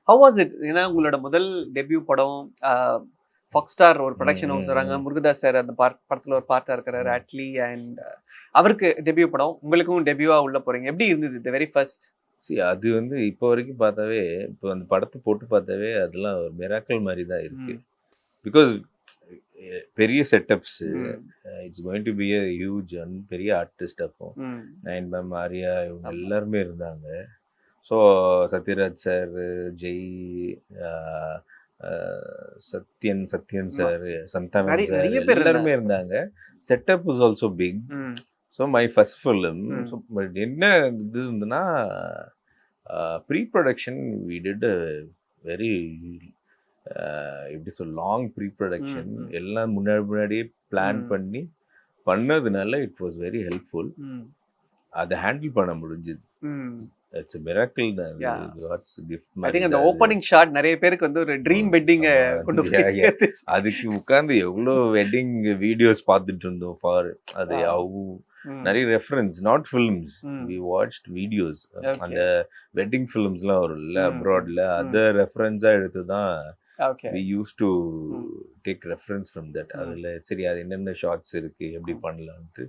How was it? ஏன்னா உங்களோட முதல் டெபியூ படம் ஃபாக்ஸ் ஸ்டார் ஒரு ம், ப்ரொடக்ஷன் ஹவுஸ் ம், வராங்க. ம். முருகதாஸ் சார் அந்த படத்துல ஒரு பார்ட்டா இருக்கிறாரு. ம். அட்லி அண்ட் அவருக்கு டெபியூ படம். உங்களுக்கும் டெபியூவா உள்ள போறீங்க. எப்படி இருந்தது தி வெரி ஃபர்ஸ்ட்? அது வந்து இப்போ வரைக்கும் பார்த்தாவே, இப்போ அந்த படத்த போட்டு பார்த்தாவே அதெல்லாம் ஒரு மிராக்கிள் மாரி தான் இருக்கு. ம். பிகாஸ் பெரிய setups. Hmm. It's going to be a huge பெரிய ஆர்டிஸ்ட் அப்போ. ம். நயன் மேம், ஆர்யா இவங்க ஆமா. எல்லாருமே இருந்தாங்க. So Sathyaraj sir, Jai, uh uh Sathyan ஆமா. சார், சந்தானம் சார் நெறைய பேர் எல்லாருமே இருந்தாங்க. இருந்தாங்க. Setup was also big. Hmm. So my first film. Hmm. So but என்ன இது இருந்ததுன்னா, pre production we did a very எப்படி long pre hmm. Production. Hmm. எல்லாம் முன்னாடியே பிளான் ம். பண்ணி பண்ணதுனால இட் வாஸ் வெரி ஹெல்ப்ஃபுல். ம். அத ஹேண்டில் பண்ண முடிஞ்சது. ம். இட்ஸ் எ மிராக்கிள் தான். யாஹ்! காட்ஸ் கிஃப்ட் ஐ மாரி திங்க் அந்த தான் அது. ஓப்பனிங் ஷாட் நெறைய பேருக்கு வந்து ஒரு ட்ரீம் வெட்டிங்க கொண்டு போய் யா, யா. சேர்த்துச்சு. அதுக்கு உட்கார்ந்து எவ்வளோ வெட்டிங் வீடியோஸ் பார்த்துட்டு இருந்தோம். அது வாவ்! அவ்வு ம். நிறைய references, not films. Hmm. We watched videos. Okay. அந்த வெட்டிங் ஃபிலிம்ஸ்லாம் வரும்ல ம். அப்ராட்ல, ம். அத ரெஃபரன்ஸா எடுத்து தான் okay. We used to hmm. Take reference from that. Hmm. அதில் சரி அது என்னென்ன ஷார்ட்ஸ் இருக்கு, எப்படி பண்ணலான்ட்டு